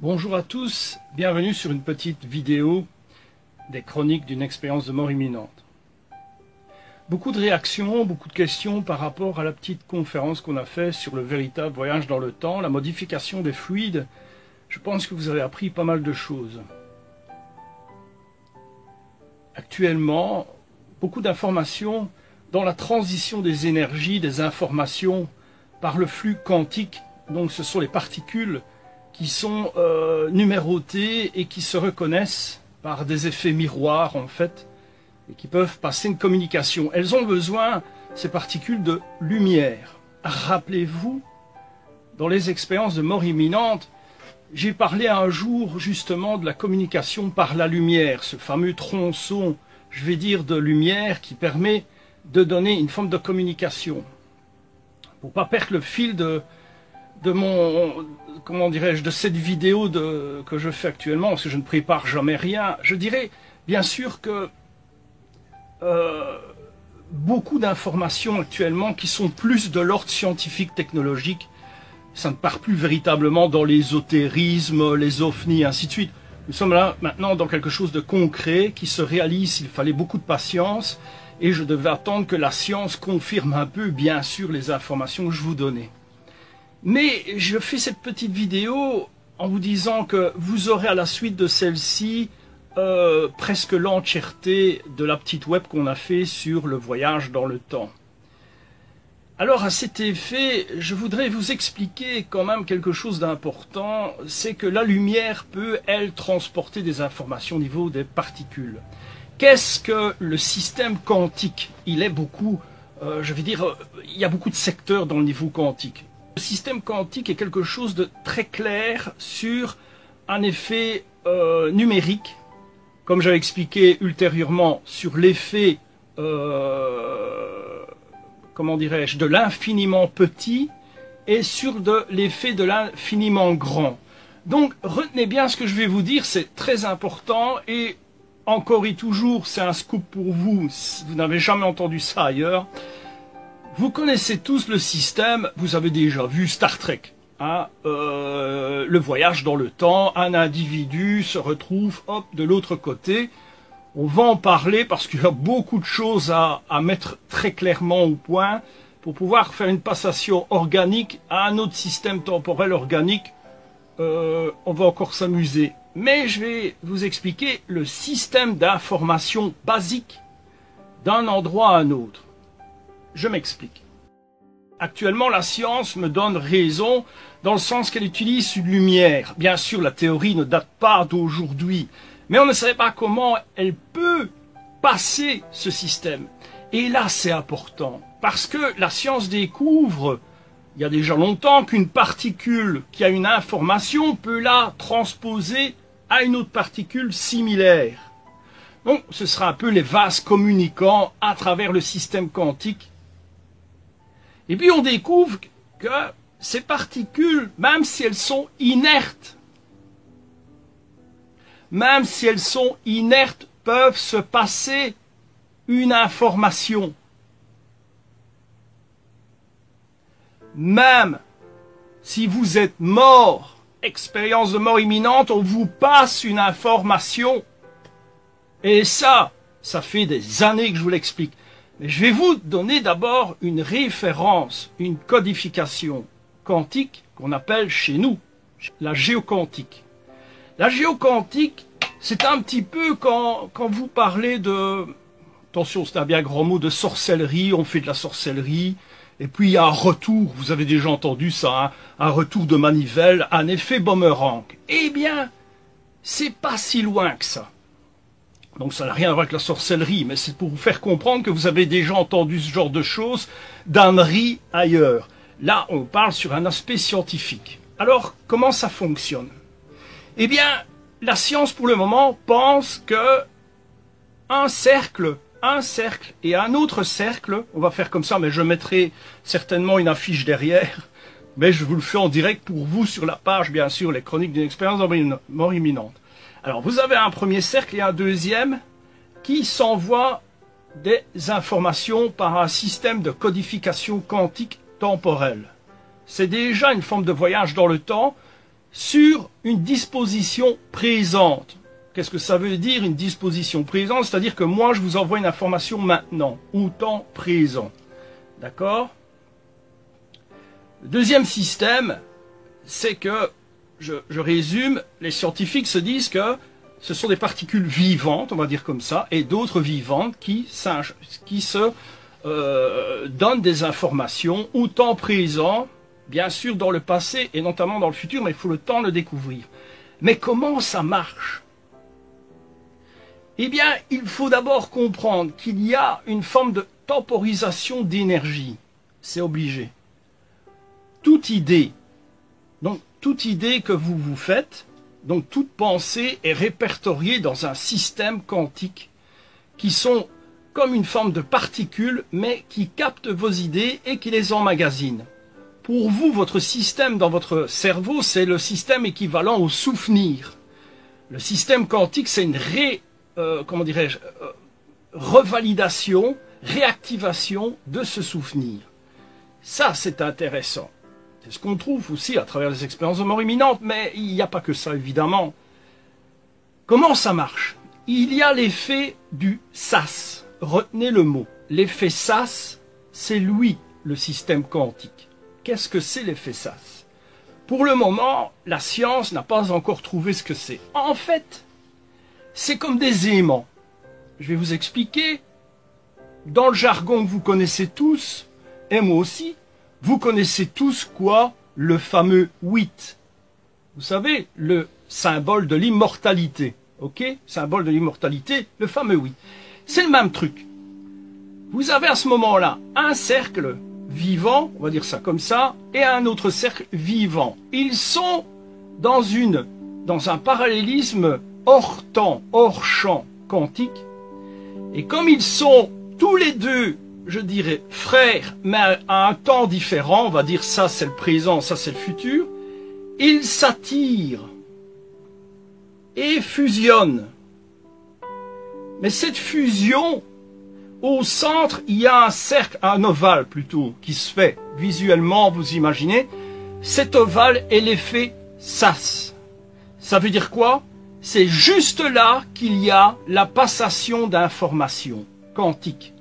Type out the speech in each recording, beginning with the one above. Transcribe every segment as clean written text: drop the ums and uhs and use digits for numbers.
Bonjour à tous, bienvenue sur une petite vidéo des chroniques d'une expérience de mort imminente. Beaucoup de réactions, beaucoup de questions par rapport à la petite conférence qu'on a fait sur le véritable voyage dans le temps, la modification des fluides. Je pense que vous avez appris pas mal de choses. Actuellement, beaucoup d'informations dans la transition des énergies, des informations par le flux quantique. Donc ce sont les particules qui sont numérotées et qui se reconnaissent par des effets miroirs en fait, et qui peuvent passer une communication. Elles ont besoin, ces particules, de lumière. Rappelez-vous, dans les expériences de mort imminente, j'ai parlé un jour justement de la communication par la lumière, ce fameux tronçon, je vais dire, de lumière qui permet de donner une forme de communication. Pour ne pas perdre le fil de mon, comment dirais-je, de cette vidéo que je fais actuellement, parce que je ne prépare jamais rien, je dirais bien sûr que beaucoup d'informations actuellement qui sont plus de l'ordre scientifique technologique, ça ne part plus véritablement dans l'ésotérisme, les ovnis, ainsi de suite. Nous sommes là maintenant dans quelque chose de concret qui se réalise. Il fallait beaucoup de patience et je devais attendre que la science confirme un peu, bien sûr, les informations que je vous donnais. Mais je fais cette petite vidéo en vous disant que vous aurez à la suite de celle-ci presque l'entièreté de la petite web qu'on a fait sur le voyage dans le temps. Alors à cet effet, je voudrais vous expliquer quand même quelque chose d'important, c'est que la lumière peut, elle, transporter des informations au niveau des particules. Qu'est-ce que le système quantique? Il est beaucoup, je vais dire, il y a beaucoup de secteurs dans le niveau quantique. Le système quantique est quelque chose de très clair sur un effet numérique, comme j'avais expliqué ultérieurement sur l'effet, comment dirais-je, de l'infiniment petit et sur l'effet de l'infiniment grand. Donc retenez bien ce que je vais vous dire, c'est très important et encore et toujours c'est un scoop pour vous, vous n'avez jamais entendu ça ailleurs. Vous connaissez tous le système, vous avez déjà vu Star Trek, hein, le voyage dans le temps, un individu se retrouve hop, de l'autre côté. On va en parler parce qu'il y a beaucoup de choses à mettre très clairement au point pour pouvoir faire une passation organique à un autre système temporel organique. On va encore s'amuser. Mais je vais vous expliquer le système d'information basique d'un endroit à un autre. Je m'explique. Actuellement, la science me donne raison dans le sens qu'elle utilise une lumière. Bien sûr, la théorie ne date pas d'aujourd'hui, mais on ne savait pas comment elle peut passer ce système. Et là, c'est important, parce que la science découvre, il y a déjà longtemps, qu'une particule qui a une information peut la transposer à une autre particule similaire. Donc ce sera un peu les vases communicants à travers le système quantique. Et puis on découvre que ces particules, même si elles sont inertes, peuvent se passer une information. Même si vous êtes mort, expérience de mort imminente, on vous passe une information. Et ça fait des années que je vous l'explique. Mais je vais vous donner d'abord une référence, une codification quantique qu'on appelle chez nous la géoquantique. La géoquantique, c'est un petit peu quand vous parlez de, attention c'est un bien grand mot, de sorcellerie, on fait de la sorcellerie, et puis il y a un retour, vous avez déjà entendu ça, hein, un retour de manivelle, un effet boomerang. Eh bien, c'est pas si loin que ça. Donc ça n'a rien à voir avec la sorcellerie, mais c'est pour vous faire comprendre que vous avez déjà entendu ce genre de choses d'ânerie ailleurs. Là, on parle sur un aspect scientifique. Alors, comment ça fonctionne? Eh bien, la science, pour le moment, pense que un cercle et un autre cercle, on va faire comme ça, mais je mettrai certainement une affiche derrière, mais je vous le fais en direct pour vous sur la page, bien sûr, les chroniques d'une expérience de mort imminente. Alors, vous avez un premier cercle et un deuxième qui s'envoient des informations par un système de codification quantique temporelle. C'est déjà une forme de voyage dans le temps sur une disposition présente. Qu'est-ce que ça veut dire, une disposition présente? C'est-à-dire que moi, je vous envoie une information maintenant, au temps présent. D'accord? Le deuxième système, c'est que, je résume, les scientifiques se disent que ce sont des particules vivantes, on va dire comme ça, et d'autres vivantes qui se donnent des informations au temps présent, bien sûr dans le passé et notamment dans le futur, mais il faut le temps de le découvrir. Mais comment ça marche? Eh bien, il faut d'abord comprendre qu'il y a une forme de temporisation d'énergie. C'est obligé. Toute idée que vous vous faites, donc toute pensée est répertoriée dans un système quantique qui sont comme une forme de particules, mais qui captent vos idées et qui les emmagasinent. Pour vous, votre système dans votre cerveau, c'est le système équivalent au souvenir. Le système quantique, c'est une revalidation, réactivation de ce souvenir. Ça, c'est intéressant. C'est ce qu'on trouve aussi à travers les expériences de mort imminente, mais il n'y a pas que ça, évidemment. Comment ça marche? Il y a l'effet du SAS. Retenez le mot. L'effet SAS, c'est lui, le système quantique. Qu'est-ce que c'est l'effet SAS? Pour le moment, la science n'a pas encore trouvé ce que c'est. En fait, c'est comme des aimants. Je vais vous expliquer. Dans le jargon que vous connaissez tous, et moi aussi, vous connaissez tous quoi? Le fameux 8. Vous savez, le symbole de l'immortalité. Ok? Symbole de l'immortalité, le fameux 8. C'est le même truc. Vous avez à ce moment-là un cercle vivant, on va dire ça comme ça, et un autre cercle vivant. Ils sont dans un parallélisme hors temps, hors champ quantique. Et comme ils sont tous les deux, je dirais, frères, mais à un temps différent, on va dire ça c'est le présent, ça c'est le futur, ils s'attirent et fusionnent. Mais cette fusion, au centre, il y a un cercle, un ovale plutôt, qui se fait visuellement, vous imaginez. Cet ovale est l'effet SAS. Ça veut dire quoi? C'est juste là qu'il y a la passation d'informations quantiques.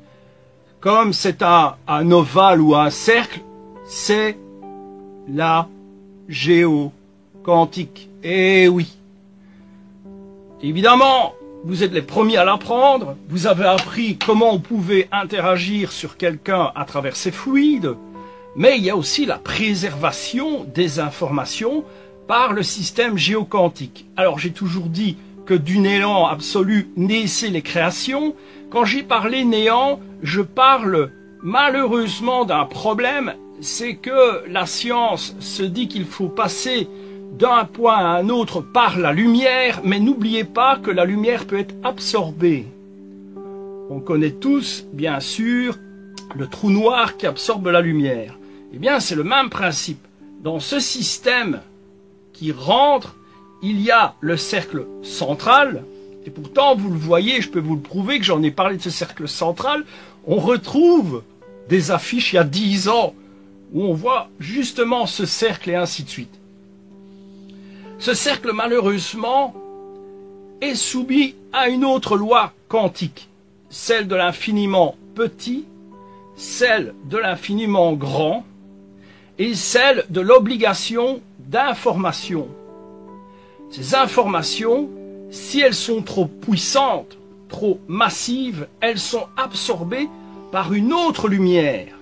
Comme c'est un ovale ou un cercle, c'est la géoquantique. Eh oui. Évidemment, vous êtes les premiers à l'apprendre. Vous avez appris comment on pouvait interagir sur quelqu'un à travers ces fluides. Mais il y a aussi la préservation des informations par le système géoquantique. Alors j'ai toujours dit que du néant absolu naissaient les créations. Quand j'ai parlé néant, je parle malheureusement d'un problème, c'est que la science se dit qu'il faut passer d'un point à un autre par la lumière, mais n'oubliez pas que la lumière peut être absorbée. On connaît tous, bien sûr, le trou noir qui absorbe la lumière. Eh bien, c'est le même principe. Dans ce système qui rentre, il y a le cercle central, et pourtant, vous le voyez, je peux vous le prouver que j'en ai parlé de ce cercle central. On retrouve des affiches il y a 10 ans où on voit justement ce cercle et ainsi de suite. Ce cercle, malheureusement, est soumis à une autre loi quantique, celle de l'infiniment petit, celle de l'infiniment grand et celle de l'obligation d'information. Ces informations, si elles sont trop puissantes, trop massives, elles sont absorbées par une autre lumière.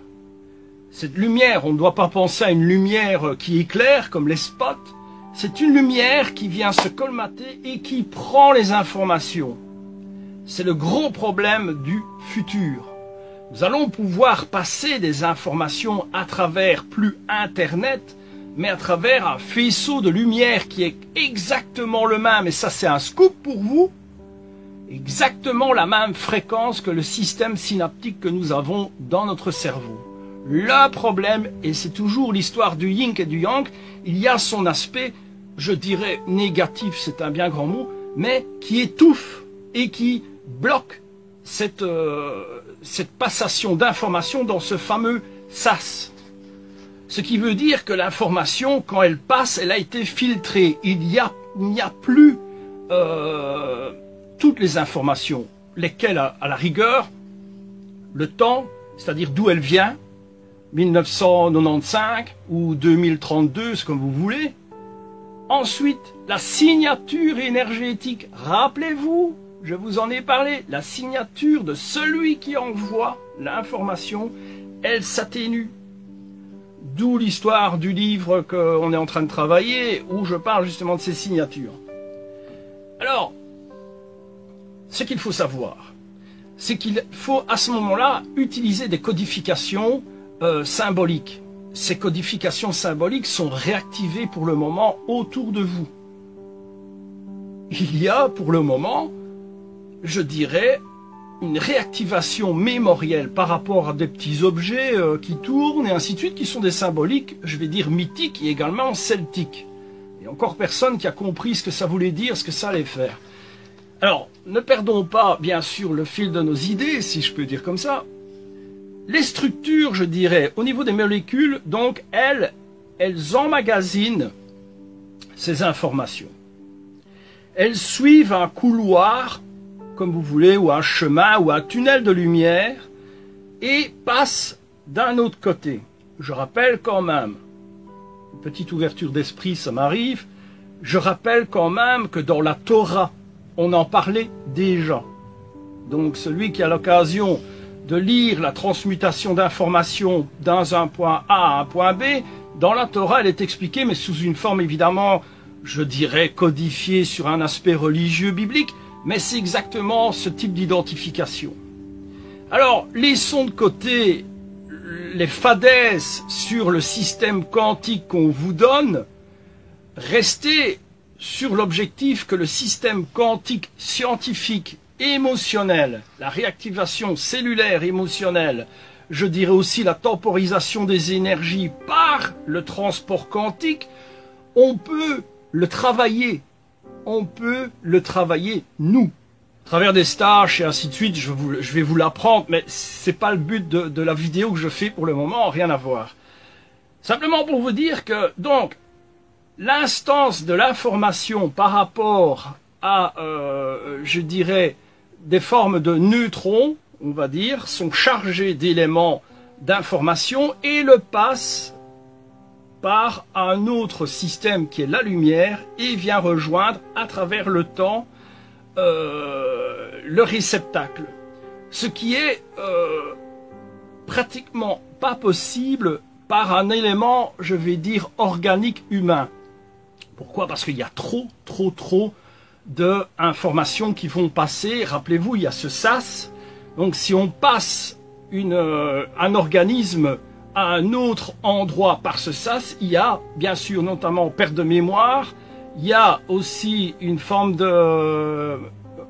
Cette lumière, on ne doit pas penser à une lumière qui éclaire comme les spots, c'est une lumière qui vient se colmater et qui prend les informations. C'est le gros problème du futur. Nous allons pouvoir passer des informations à travers plus Internet, mais à travers un faisceau de lumière qui est exactement le même, et ça c'est un scoop pour vous, exactement la même fréquence que le système synaptique que nous avons dans notre cerveau. Le problème, et c'est toujours l'histoire du yin et du yang, il y a son aspect, je dirais négatif, c'est un bien grand mot, mais qui étouffe et qui bloque cette passation d'informations dans ce fameux sas. Ce qui veut dire que l'information, quand elle passe, elle a été filtrée. Il n'y a plus toutes les informations, lesquelles, à la rigueur, le temps, c'est-à-dire d'où elle vient, 1995 ou 2032, c'est comme vous voulez. Ensuite, la signature énergétique. Rappelez-vous, je vous en ai parlé, la signature de celui qui envoie l'information, elle s'atténue. D'où l'histoire du livre qu'on est en train de travailler, où je parle justement de ces signatures. Alors, ce qu'il faut savoir, c'est qu'il faut à ce moment-là utiliser des codifications symboliques. Ces codifications symboliques sont réactivées pour le moment autour de vous. Il y a pour le moment, je dirais, une réactivation mémorielle par rapport à des petits objets qui tournent et ainsi de suite, qui sont des symboliques, je vais dire mythiques et également celtiques. Il n'y a encore personne qui a compris ce que ça voulait dire, ce que ça allait faire. Alors, ne perdons pas, bien sûr, le fil de nos idées, si je peux dire comme ça. Les structures, je dirais, au niveau des molécules, donc, elles emmagasinent ces informations. Elles suivent un couloir, comme vous voulez, ou un chemin, ou un tunnel de lumière, et passent d'un autre côté. Je rappelle quand même, une petite ouverture d'esprit, ça m'arrive, je rappelle quand même que dans la Torah, on en parlait déjà. Donc celui qui a l'occasion de lire la transmutation d'informations dans un point A à un point B, dans la Torah, elle est expliquée, mais sous une forme évidemment, je dirais, codifiée sur un aspect religieux biblique, mais c'est exactement ce type d'identification. Alors, laissons de côté les fadaises sur le système quantique qu'on vous donne, restez sur l'objectif que le système quantique scientifique, émotionnel, la réactivation cellulaire émotionnelle, je dirais aussi la temporisation des énergies par le transport quantique, on peut le travailler. On peut le travailler, nous. À travers des stages et ainsi de suite, je vais vous l'apprendre, mais c'est pas le but de la vidéo que je fais pour le moment, rien à voir. Simplement pour vous dire que, donc, l'instance de l'information par rapport à, je dirais, des formes de neutrons, on va dire, sont chargées d'éléments d'information et le passent par un autre système qui est la lumière et vient rejoindre à travers le temps le réceptacle. Ce qui est pratiquement pas possible par un élément, je vais dire, organique humain. Pourquoi? Parce qu'il y a trop d'informations qui vont passer. Rappelez-vous, il y a ce sas. Donc si on passe un organisme à un autre endroit par ce sas, il y a bien sûr notamment perte de mémoire, il y a aussi une forme de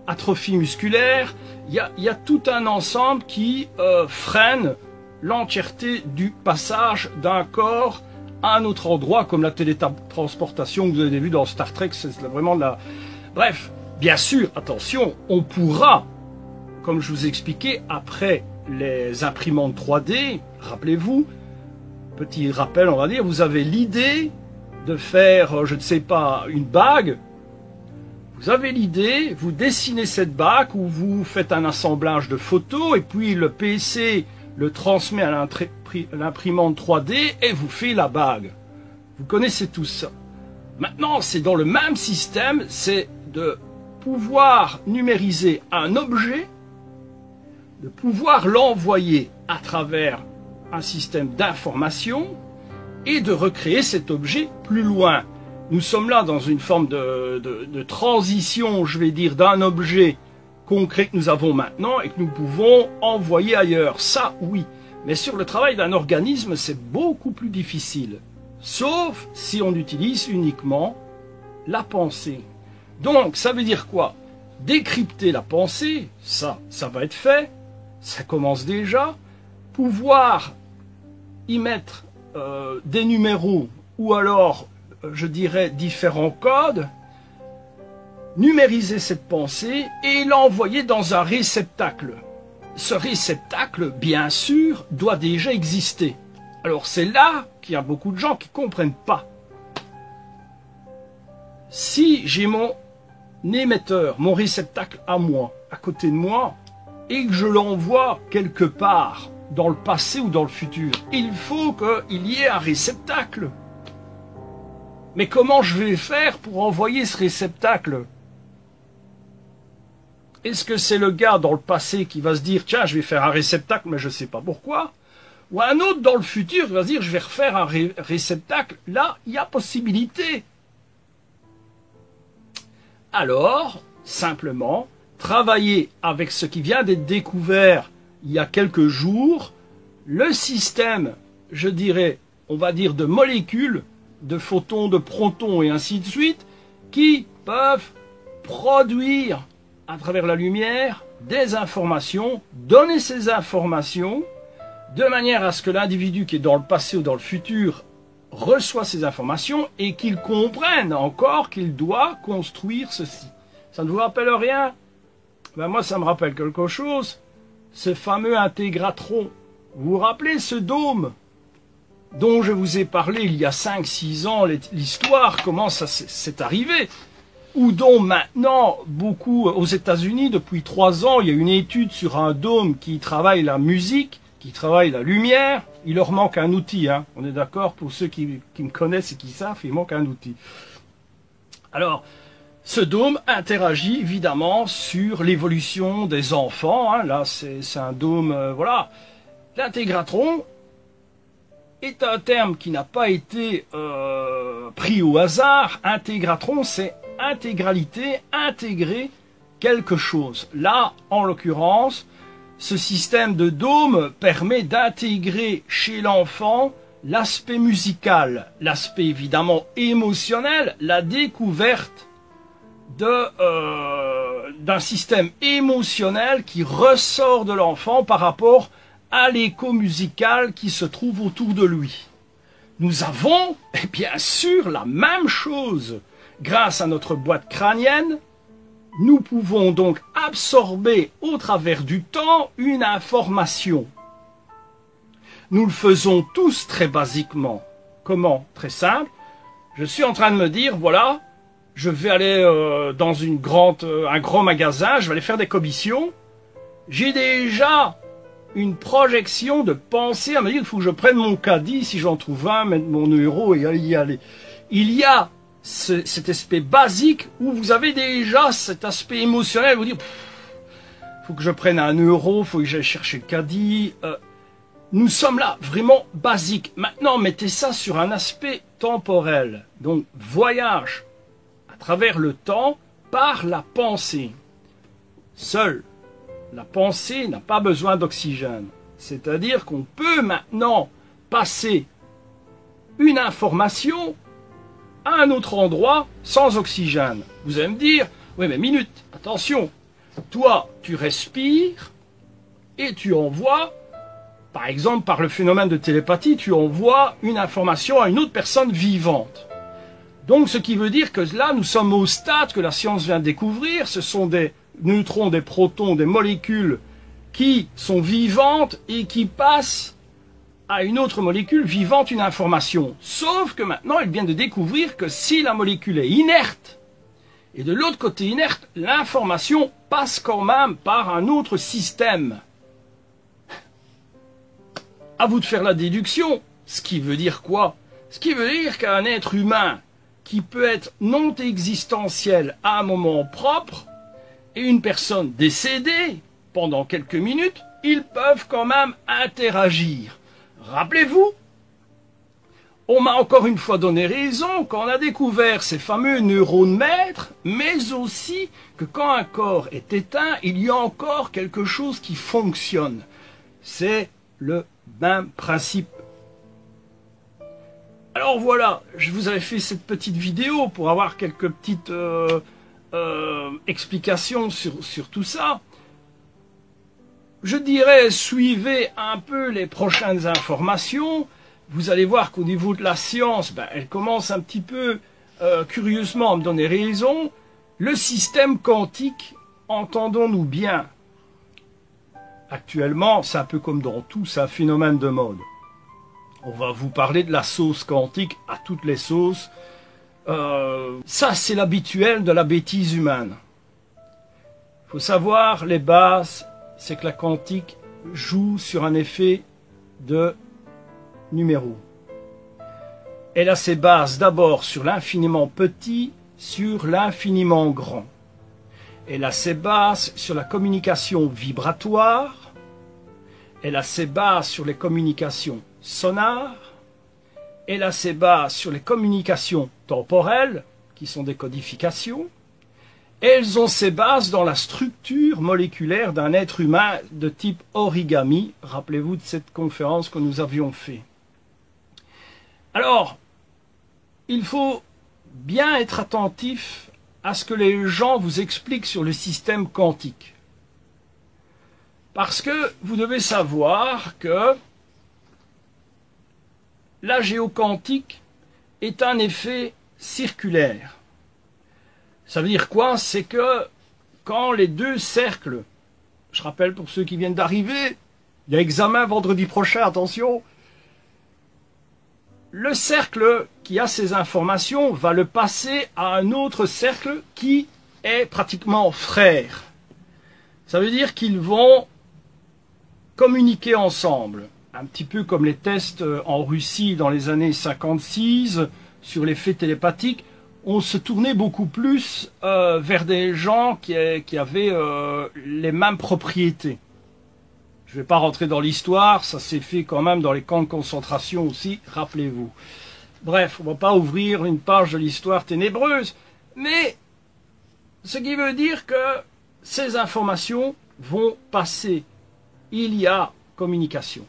atrophie musculaire, il y a tout un ensemble qui freine l'entièreté du passage d'un corps à un autre endroit, comme la télétransportation que vous avez vu dans Star Trek, c'est vraiment de la... Bref, bien sûr, attention, on pourra, comme je vous ai expliqué, après les imprimantes 3D, rappelez-vous, petit rappel on va dire, vous avez l'idée de faire, je ne sais pas, une bague, vous avez l'idée, vous dessinez cette bague ou vous faites un assemblage de photos et puis le PC le transmet à l'imprimante 3D et vous fait la bague. Vous connaissez tout ça. Maintenant, c'est dans le même système, c'est de pouvoir numériser un objet, de pouvoir l'envoyer à travers un système d'information et de recréer cet objet plus loin. Nous sommes là dans une forme de transition, je vais dire, d'un objet concret que nous avons maintenant et que nous pouvons envoyer ailleurs. Ça, oui. Mais sur le travail d'un organisme, c'est beaucoup plus difficile. Sauf si on utilise uniquement la pensée. Donc, ça veut dire quoi? Décrypter la pensée, ça va être fait. Ça commence déjà. Pouvoir y mettre des numéros ou alors, je dirais, différents codes, numériser cette pensée et l'envoyer dans un réceptacle. Ce réceptacle, bien sûr, doit déjà exister. Alors c'est là qu'il y a beaucoup de gens qui ne comprennent pas. Si j'ai mon émetteur, mon réceptacle à moi, à côté de moi, et que je l'envoie quelque part, dans le passé ou dans le futur, il faut qu'il y ait un réceptacle. Mais comment je vais faire pour envoyer ce réceptacle? Est-ce que c'est le gars dans le passé qui va se dire « Tiens, je vais faire un réceptacle, mais je ne sais pas pourquoi » ou un autre dans le futur qui va se dire « Je vais refaire un réceptacle ». Là, il y a possibilité. Alors, simplement, travailler avec ce qui vient d'être découvert il y a quelques jours, le système, je dirais, on va dire de molécules, de photons, de protons et ainsi de suite, qui peuvent produire à travers la lumière des informations, donner ces informations de manière à ce que l'individu qui est dans le passé ou dans le futur reçoit ces informations et qu'il comprenne encore qu'il doit construire ceci. Ça ne vous rappelle rien? Ben moi, ça me rappelle quelque chose. Ce fameux intégratron. Vous vous rappelez ce dôme dont je vous ai parlé il y a 5-6 ans, l'histoire, comment ça s'est arrivé? Ou dont maintenant, beaucoup aux États-Unis, depuis 3 ans, il y a une étude sur un dôme qui travaille la musique, qui travaille la lumière. Il leur manque un outil, hein. On est d'accord, pour ceux qui me connaissent et qui savent, il manque un outil. Alors, ce dôme interagit évidemment sur l'évolution des enfants, hein. Là, c'est un dôme, voilà. L'intégratron est un terme qui n'a pas été pris au hasard. Intégratron, c'est intégralité, intégrer quelque chose. Là, en l'occurrence, ce système de dôme permet d'intégrer chez l'enfant l'aspect musical, l'aspect évidemment émotionnel, la découverte d'un système émotionnel qui ressort de l'enfant par rapport à l'écho musical qui se trouve autour de lui. Nous avons, et bien sûr, la même chose. Grâce à notre boîte crânienne, nous pouvons donc absorber au travers du temps une information. Nous le faisons tous très basiquement. Comment? Très simple. Je suis en train de me dire, voilà, je vais aller dans un grand magasin, je vais aller faire des commissions. J'ai déjà une projection de pensée à me dire qu'il faut que je prenne mon caddie, si j'en trouve un, mettre mon euro et y aller. Il y a cet aspect basique où vous avez déjà cet aspect émotionnel, vous dire il faut que je prenne un euro, il faut que j'aille chercher le caddie. Nous sommes là, vraiment basique. Maintenant, mettez ça sur un aspect temporel. Donc, voyage à travers le temps par la pensée. Seule la pensée n'a pas besoin d'oxygène. C'est-à-dire qu'on peut maintenant passer une information à un autre endroit sans oxygène. Vous allez me dire, oui mais minute, attention, toi tu respires et tu envoies, par exemple par le phénomène de télépathie, tu envoies une information à une autre personne vivante. Donc ce qui veut dire que là nous sommes au stade que la science vient de découvrir, ce sont des neutrons, des protons, des molécules qui sont vivantes et qui passent à une autre molécule vivante une information. Sauf que maintenant, elle vient de découvrir que si la molécule est inerte, et de l'autre côté inerte, l'information passe quand même par un autre système. À vous de faire la déduction. Ce qui veut dire quoi? Ce qui veut dire qu'un être humain qui peut être non existentiel à un moment propre, et une personne décédée pendant quelques minutes, ils peuvent quand même interagir. Rappelez-vous, on m'a encore une fois donné raison quand on a découvert ces fameux neurones maîtres, mais aussi que quand un corps est éteint, il y a encore quelque chose qui fonctionne. C'est le même principe. Alors voilà, je vous avais fait cette petite vidéo pour avoir quelques petites explications sur tout ça. Je dirais, suivez un peu les prochaines informations. Vous allez voir qu'au niveau de la science, elle commence un petit peu curieusement à me donner raison. Le système quantique, entendons-nous bien. Actuellement, c'est un peu comme dans tout, c'est un phénomène de mode. On va vous parler de la sauce quantique à toutes les sauces. Ça, c'est l'habituel de la bêtise humaine. Il faut savoir, les bases, c'est que la quantique joue sur un effet de numéros. Elle a ses bases d'abord sur l'infiniment petit, sur l'infiniment grand. Elle a ses bases sur la communication vibratoire. Elle a ses bases sur les communications sonores. Elle a ses bases sur les communications temporelles, qui sont des codifications. Elles ont ses bases dans la structure moléculaire d'un être humain de type origami. Rappelez-vous de cette conférence que nous avions faite. Alors, il faut bien être attentif à ce que les gens vous expliquent sur le système quantique. Parce que vous devez savoir que la géoquantique est un effet circulaire. Ça veut dire quoi? C'est que quand les deux cercles, je rappelle pour ceux qui viennent d'arriver, il y a examen vendredi prochain, attention, le cercle qui a ces informations va le passer à un autre cercle qui est pratiquement frère. Ça veut dire qu'ils vont communiquer ensemble, un petit peu comme les tests en Russie dans les années 56 sur l'effet télépathique. On se tournait beaucoup plus vers des gens qui avaient les mêmes propriétés. Je ne vais pas rentrer dans l'histoire, ça s'est fait quand même dans les camps de concentration aussi, rappelez-vous. Bref, on ne va pas ouvrir une page de l'histoire ténébreuse, mais ce qui veut dire que ces informations vont passer. Il y a communication.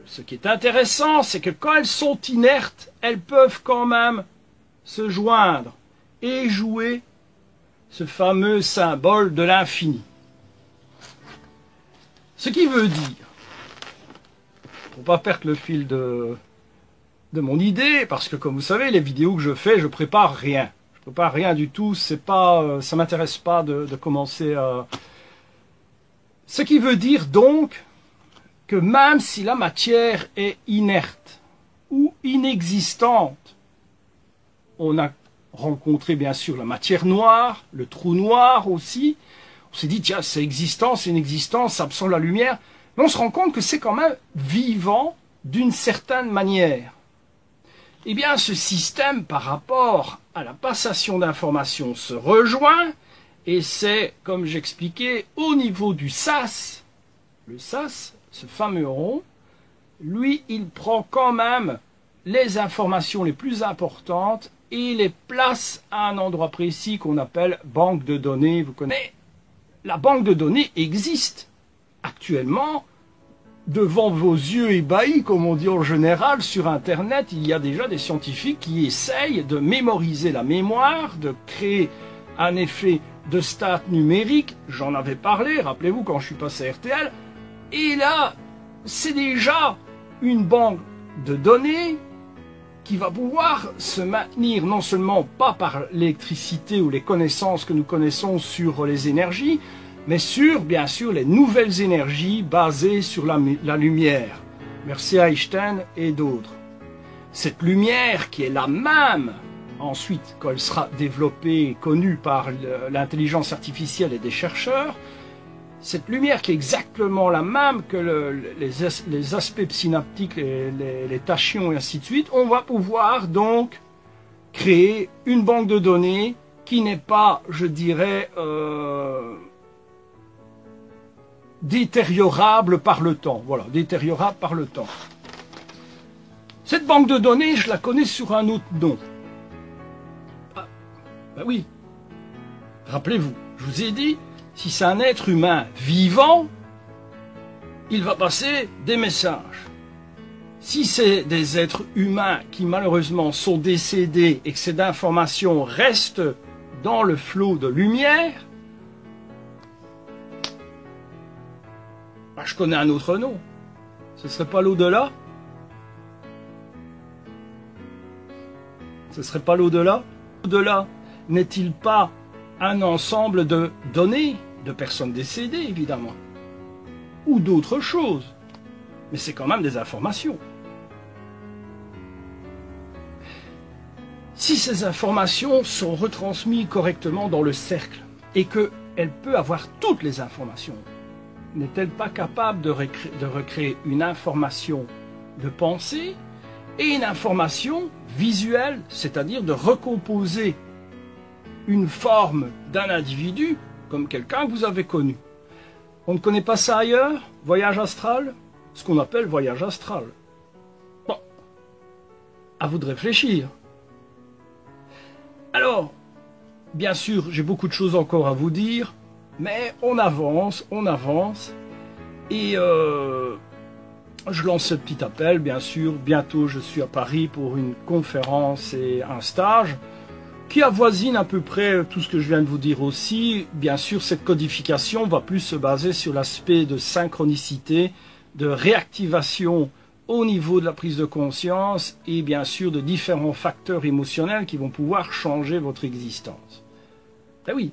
Ce qui est intéressant, c'est que quand elles sont inertes, elles peuvent quand même se joindre et jouer ce fameux symbole de l'infini. Ce qui veut dire, pour ne pas perdre le fil de mon idée, parce que comme vous savez, les vidéos que je fais, je prépare rien. Je prépare rien du tout, c'est pas, ça m'intéresse pas de commencer à... Ce qui veut dire donc que même si la matière est inerte ou inexistante, on a rencontré bien sûr la matière noire, le trou noir aussi. On s'est dit, tiens, c'est existant, c'est inexistant, ça absorbe la lumière. Mais on se rend compte que c'est quand même vivant d'une certaine manière. Eh bien, ce système, par rapport à la passation d'informations, se rejoint. Et c'est, comme j'expliquais, au niveau du sas. Le sas, ce fameux rond, lui, il prend quand même les informations les plus importantes et les place à un endroit précis qu'on appelle banque de données. Vous connaissez? La banque de données existe. Actuellement, devant vos yeux ébahis, comme on dit en général, sur Internet, il y a déjà des scientifiques qui essayent de mémoriser la mémoire, de créer un effet de stats numérique. J'en avais parlé, rappelez-vous, quand je suis passé à RTL. Et là, c'est déjà une banque de données qui va pouvoir se maintenir non seulement pas par l'électricité ou les connaissances que nous connaissons sur les énergies, mais sur, bien sûr, les nouvelles énergies basées sur la lumière. Merci à Einstein et d'autres. Cette lumière qui est la même, ensuite, quand elle sera développée et connue par l'intelligence artificielle et des chercheurs, cette lumière qui est exactement la même que les aspects synaptiques, les tachyons et ainsi de suite, on va pouvoir donc créer une banque de données qui n'est pas, je dirais, détériorable par le temps. Voilà, détériorable par le temps. Cette banque de données, je la connais sur un autre nom. Ah, ben oui. Rappelez-vous, je vous ai dit, si c'est un être humain vivant, il va passer des messages. Si c'est des êtres humains qui malheureusement sont décédés et que ces informations restent dans le flot de lumière, je connais un autre nom. Ce serait pas l'au-delà? Ce serait pas l'au-delà? L'au-delà n'est-il pas un ensemble de données de personnes décédées, évidemment, ou d'autres choses? Mais c'est quand même des informations. Si ces informations sont retransmises correctement dans le cercle et qu'elle peut avoir toutes les informations, n'est-elle pas capable de recréer une information de pensée et une information visuelle, c'est-à-dire de recomposer une forme d'un individu comme quelqu'un que vous avez connu? On ne connaît pas ça ailleurs? Voyage astral? Ce qu'on appelle voyage astral. Bon, à vous de réfléchir. Alors, bien sûr, j'ai beaucoup de choses encore à vous dire, mais on avance, et je lance ce petit appel, bien sûr. Bientôt, je suis à Paris pour une conférence et un stage qui avoisine à peu près tout ce que je viens de vous dire aussi. Bien sûr, cette codification va plus se baser sur l'aspect de synchronicité, de réactivation au niveau de la prise de conscience et bien sûr de différents facteurs émotionnels qui vont pouvoir changer votre existence. Ben oui.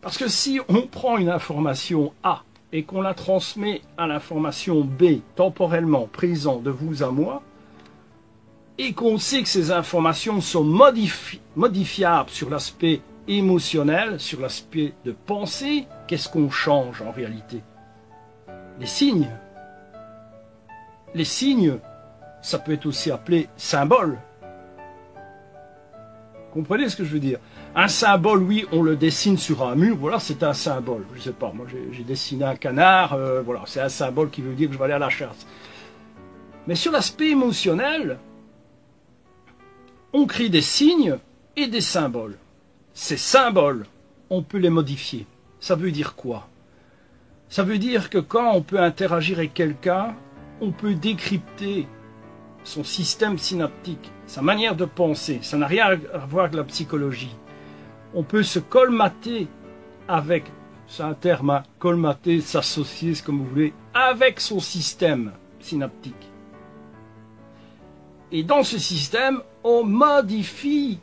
Parce que si on prend une information A et qu'on la transmet à l'information B, temporellement présent de vous à moi, et qu'on sait que ces informations sont modifiables sur l'aspect émotionnel, sur l'aspect de pensée, qu'est-ce qu'on change en réalité? Les signes. Les signes, ça peut être aussi appelé symbole. Comprenez ce que je veux dire? Un symbole, oui, on le dessine sur un mur, voilà, c'est un symbole. Je sais pas, moi j'ai dessiné un canard, voilà, c'est un symbole qui veut dire que je vais aller à la chasse. Mais sur l'aspect émotionnel, on crée des signes et des symboles. Ces symboles, on peut les modifier. Ça veut dire quoi? Ça veut dire que quand on peut interagir avec quelqu'un, on peut décrypter son système synaptique, sa manière de penser. Ça n'a rien à voir avec la psychologie. On peut se colmater avec, c'est un terme, hein, colmater, s'associer, c'est comme vous voulez, avec son système synaptique. Et dans ce système, on modifie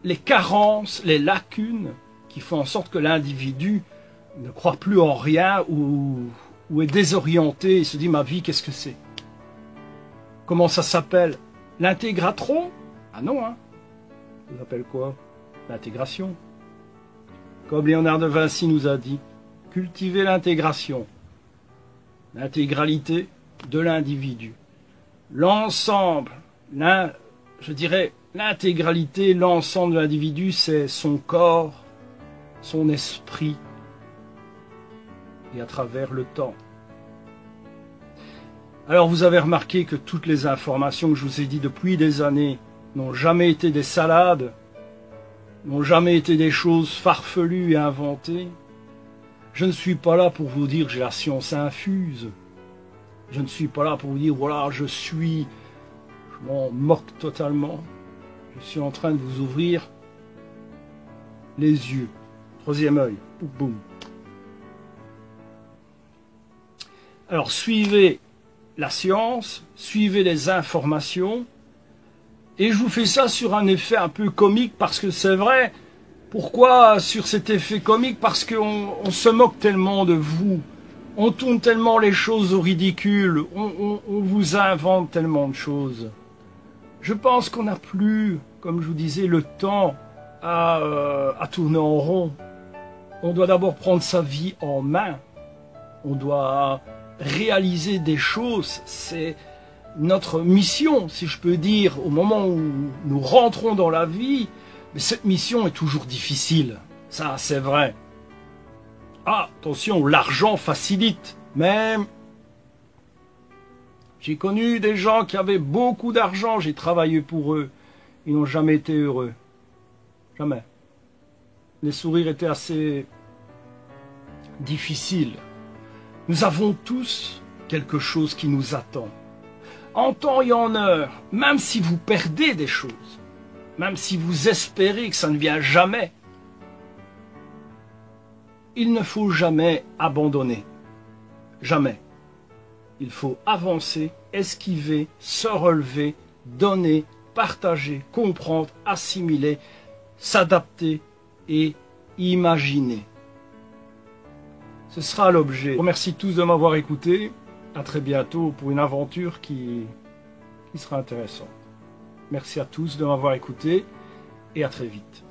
les carences, les lacunes qui font en sorte que l'individu ne croit plus en rien ou est désorienté et se dit « ma vie, qu'est-ce que c'est ?» Comment ça s'appelle? L'intégratron? Ah non, hein. Ça s'appelle quoi? L'intégration. Comme Léonard de Vinci nous a dit, cultiver l'intégration, l'intégralité de l'individu. L'ensemble, je dirais l'intégralité, l'ensemble de l'individu, c'est son corps, son esprit, et à travers le temps. Alors vous avez remarqué que toutes les informations que je vous ai dit depuis des années n'ont jamais été des salades, n'ont jamais été des choses farfelues et inventées. Je ne suis pas là pour vous dire que j'ai la science infuse. Je ne suis pas là pour vous dire, voilà, je m'en moque totalement. Je suis en train de vous ouvrir les yeux. Troisième œil. Boum, boum. Alors, suivez la science, suivez les informations, et je vous fais ça sur un effet un peu comique, parce que c'est vrai. Pourquoi sur cet effet comique? Parce qu'on se moque tellement de vous, on tourne tellement les choses au ridicule, on vous invente tellement de choses. Je pense qu'on n'a plus, comme je vous disais, le temps à tourner en rond. On doit d'abord prendre sa vie en main, on doit réaliser des choses, c'est notre mission, si je peux dire, au moment où nous rentrons dans la vie. Mais cette mission est toujours difficile, ça c'est vrai. Ah, attention, l'argent facilite, même. J'ai connu des gens qui avaient beaucoup d'argent, j'ai travaillé pour eux, ils n'ont jamais été heureux. Jamais. Les sourires étaient assez difficiles. Nous avons tous quelque chose qui nous attend. En temps et en heure, même si vous perdez des choses, même si vous espérez que ça ne vient jamais, il ne faut jamais abandonner. Jamais. Il faut avancer, esquiver, se relever, donner, partager, comprendre, assimiler, s'adapter et imaginer. Ce sera l'objet. Je vous remercie tous de m'avoir écouté. À très bientôt pour une aventure qui sera intéressante. Merci à tous de m'avoir écouté et à très vite.